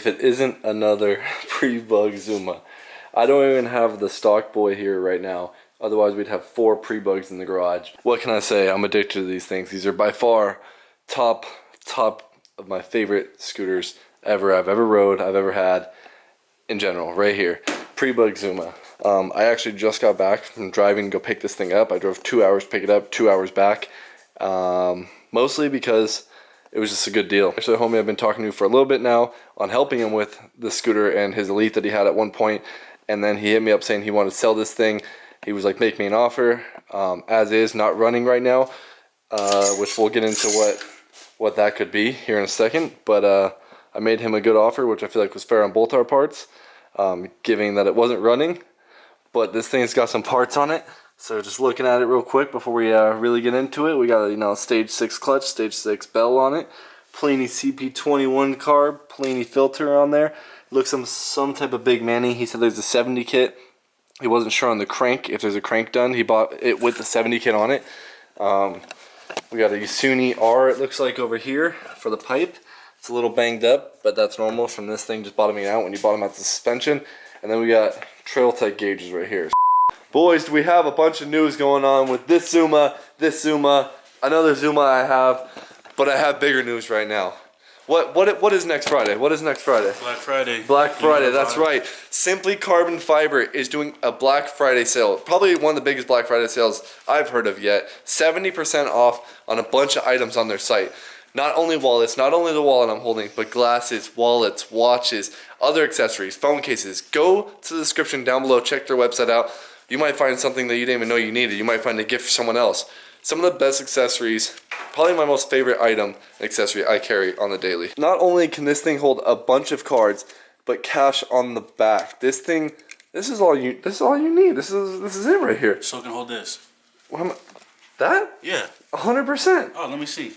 if it isn't another PREBUG ZUMA. I don't even have the stock boy here right now. Otherwise, we'd have 4 PREBUGs in the garage. What can I say? I'm addicted to these things. These are by far top of my favorite scooters I've ever rode, I've ever had in general. Right here, PREBUG ZUMA. I actually just got back from driving to go pick this thing up. I drove 2 hours to pick it up, 2 hours back. Mostly because it was just a good deal. Actually, the homie I've been talking to for a little bit now on helping him with the scooter and his Elite that he had at one point. And then he hit me up saying he wanted to sell this thing. He was like, make me an offer, as is, not running right now, which we'll get into what that could be here in a second. But I made him a good offer, which I feel like was fair on both our parts, given that it wasn't running. But this thing's got some parts on it. So just looking at it real quick before we really get into it, we got a stage 6 clutch, stage 6 bell on it, Polini CP21 carb, Polini filter on there. Looks some type of big manny. He said there's a 70 kit. He wasn't sure on the crank, if there's a crank done. He bought it with the 70 kit on it. We got a Yasuni R, it looks like, over here for the pipe. It's a little banged up, but that's normal from this thing just bottoming out when you bottom out the suspension. And then we got Trail Tech gauges right here. Boys, we have a bunch of news going on with this ZUMA, another ZUMA I have, but I have bigger news right now. What is next Friday? What is next Friday? Black Friday. Black Friday, that's right. Simply Carbon Fiber is doing a Black Friday sale. Probably one of the biggest Black Friday sales I've heard of yet. 70% off on a bunch of items on their site. Not only wallets, not only the wallet I'm holding, but glasses, wallets, watches, other accessories, phone cases. Go to the description down below, check their website out. You might find something that you didn't even know you needed. You might find a gift for someone else. Some of the best accessories, probably my most favorite item and accessory I carry on the daily. Not only can this thing hold a bunch of cards, but cash on the back. This is all you need. This is it right here. So it can hold this. That? Yeah. 100%. Oh, let me see.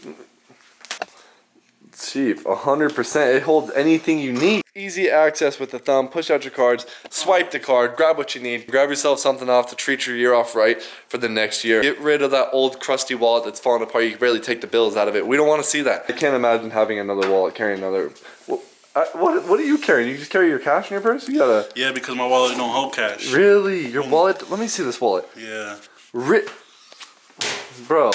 Chief, 100%. It holds anything you need. Easy access with the thumb. Push out your cards, swipe the card, grab what you need, grab yourself something off to treat your year off right for the next year. Get rid of that old crusty wallet that's falling apart. You can barely take the bills out of it. We don't want to see that. I can't imagine having another wallet, carrying another. What are you carrying? You just carry your cash in your purse? You gotta. Yeah, because my wallet don't hold cash. Really? Your wallet? Let me see this wallet. Yeah. Bro.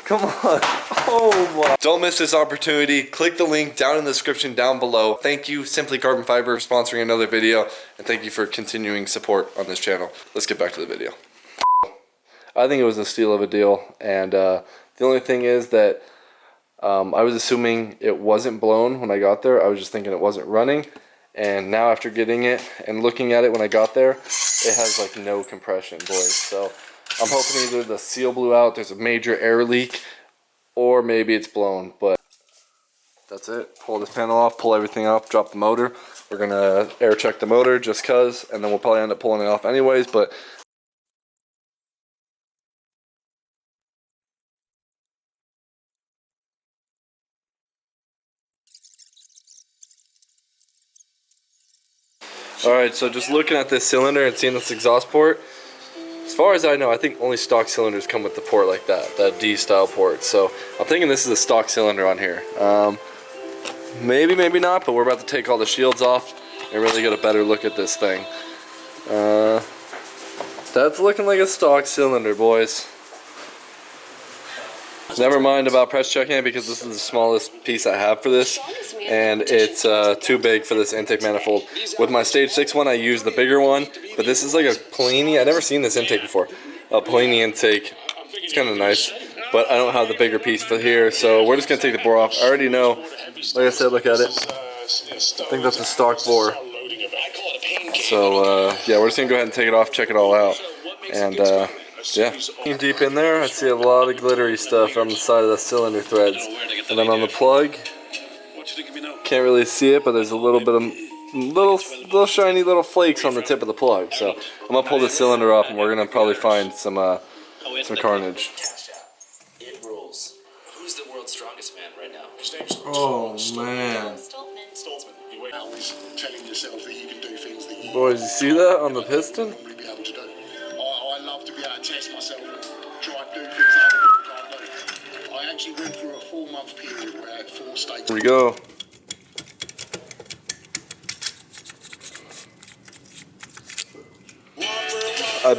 Come on. Oh my. Don't miss this opportunity. Click the link down in the description down below. Thank you, Simply Carbon Fiber, for sponsoring another video. And thank you for continuing support on this channel. Let's get back to the video. I think it was a steal of a deal. And the only thing is that I was assuming it wasn't blown when I got there. I was just thinking it wasn't running. And now after getting it and looking at it when I got there, it has like no compression, boys. So I'm hoping either the seal blew out, there's a major air leak, or maybe it's blown, but that's it. Pull this panel off, pull everything off, drop the motor. We're gonna air check the motor just cause, and then we'll probably end up pulling it off anyways, but alright, so just looking at this cylinder and seeing this exhaust port, as far as I know, I think only stock cylinders come with the port like that D style port. So I'm thinking this is a stock cylinder on here. Maybe, maybe not, but we're about to take all the shields off and really get a better look at this thing. That's looking like a stock cylinder, boys. Never mind about press checking it because this is the smallest piece I have for this, and it's too big for this intake manifold. With my stage 6 one, I use the bigger one, but this is like a Polini. I've never seen this intake before. A Polini intake. It's kind of nice, but I don't have the bigger piece for here, so we're just gonna take the bore off. I already know. Like I said, look at it. I think that's a stock bore. So yeah, we're just gonna go ahead and take it off, check it all out, and yeah. Deep in there, I see a lot of glittery stuff on the side of the cylinder threads. And then on the plug, can't really see it, but there's a little bit of little shiny little flakes on the tip of the plug. So I'm gonna pull the cylinder off, and we're gonna probably find some carnage. It rules. Who's the world's strongest man right now? Oh man. Telling yourself that you can do things that you Boys, you see that on the piston? probably be able to do. I love to be able to test myself and try and do things that other people can't do. I actually went through a 4-month period where I had 4 states. Here we go.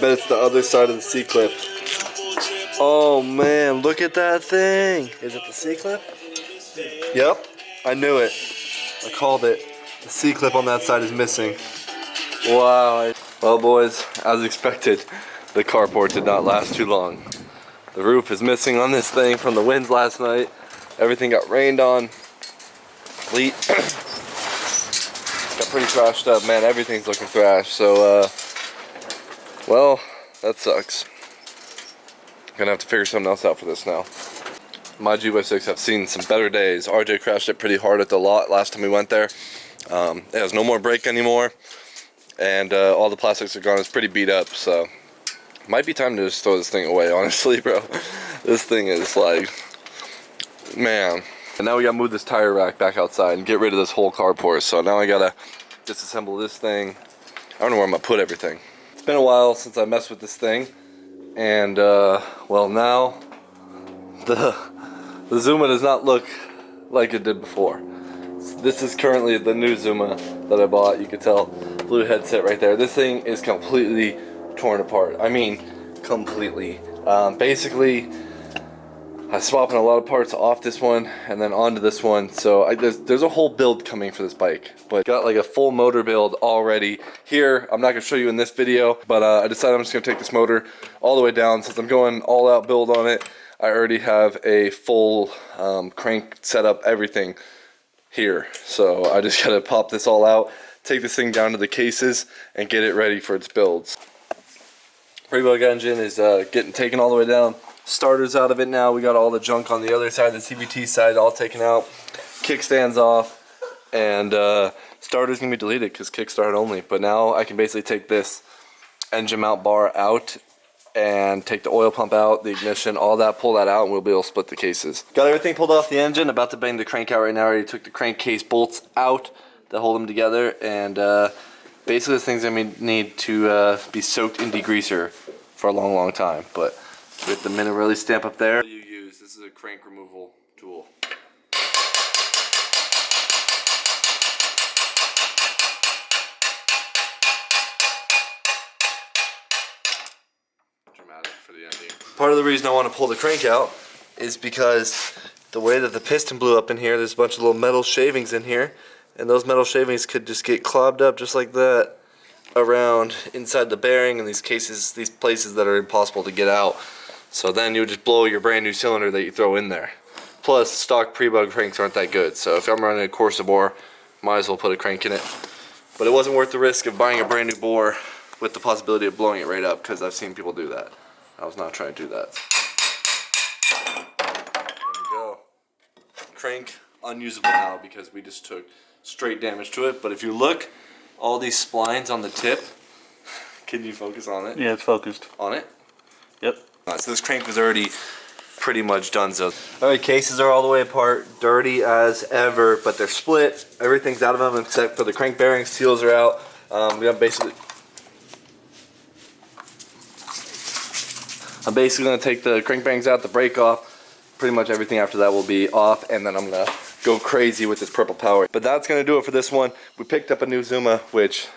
bet it's the other side of the C-clip. Oh man, look at that thing. Is it the C-clip? Yep, I knew it. I called it. The C-clip on that side is missing. Wow. Well boys, as expected, the carport did not last too long. The roof is missing on this thing from the winds last night. Everything got rained on. Fleet got pretty thrashed up. Man, everything's looking thrashed. So, well, that sucks. Gonna have to figure something else out for this now. My G-By-6 have seen some better days. RJ crashed it pretty hard at the lot last time we went there. It has no more brake anymore, and all the plastics are gone. It's pretty beat up, so might be time to just throw this thing away, honestly, bro. This thing is like, man. And now we gotta move this tire rack back outside and get rid of this whole carport. So now I gotta disassemble this thing. I don't know where I'm gonna put everything. It's been a while since I messed with this thing, and well, now the ZUMA does not look like it did before. This is currently the new ZUMA that I bought. You can tell, blue headset right there. This thing is completely torn apart. I mean, completely. Basically, I'm swapping a lot of parts off this one and then onto this one. So there's a whole build coming for this bike, but got like a full motor build already here. I'm not gonna show you in this video, but I decided I'm just gonna take this motor all the way down. Since I'm going all out build on it, I already have a full crank setup, everything here. So I just gotta pop this all out, take this thing down to the cases, and get it ready for its builds. PREBUG engine is getting taken all the way down. Starter's out of it now. We got all the junk on the other side, the CVT side, all taken out. Kickstand's off, and starter's gonna be deleted because kickstart only. But now I can basically take this engine mount bar out and take the oil pump out, the ignition, all that, pull that out, and we'll be able to split the cases. Got everything pulled off the engine, about to bang the crank out right now. I already took the crankcase bolts out to hold them together, and basically this thing's gonna need to be soaked in degreaser for a long time. But with the mineral stamp up there, you use, this is a crank removal tool. Dramatic for the ending. Part of the reason I want to pull the crank out is because the way that the piston blew up in here, there's a bunch of little metal shavings in here, and those metal shavings could just get clogged up just like that around inside the bearing and these cases, these places that are impossible to get out. So then you would just blow your brand new cylinder that you throw in there. Plus, stock PREBUG cranks aren't that good, so if I'm running a Corsa bore, might as well put a crank in it. But it wasn't worth the risk of buying a brand new bore with the possibility of blowing it right up, because I've seen people do that. I was not trying to do that. There we go. Crank unusable now because we just took straight damage to it. But if you look, all these splines on the tip, can you focus on it? Yeah, it's focused. On it? Yep. So this crank was already pretty much done. So, alright, cases are all the way apart, dirty as ever, but they're split. Everything's out of them except for the crank bearings. Seals are out. I'm basically going to take the crank bearings out, the brake off. Pretty much everything after that will be off, and then I'm going to go crazy with this purple power. But that's going to do it for this one. We picked up a new ZUMA, which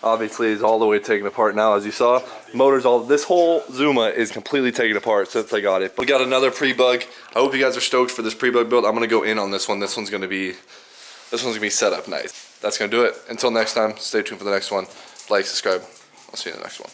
obviously is all the way taken apart now, as you saw. Motors, this whole ZUMA is completely taken apart since I got it. We got another PREBUG. I hope you guys are stoked for this PREBUG build. I'm going to go in on this one. This one's going to be set up nice. That's going to do it. Until next time, stay tuned for the next one. Like, subscribe. I'll see you in the next one.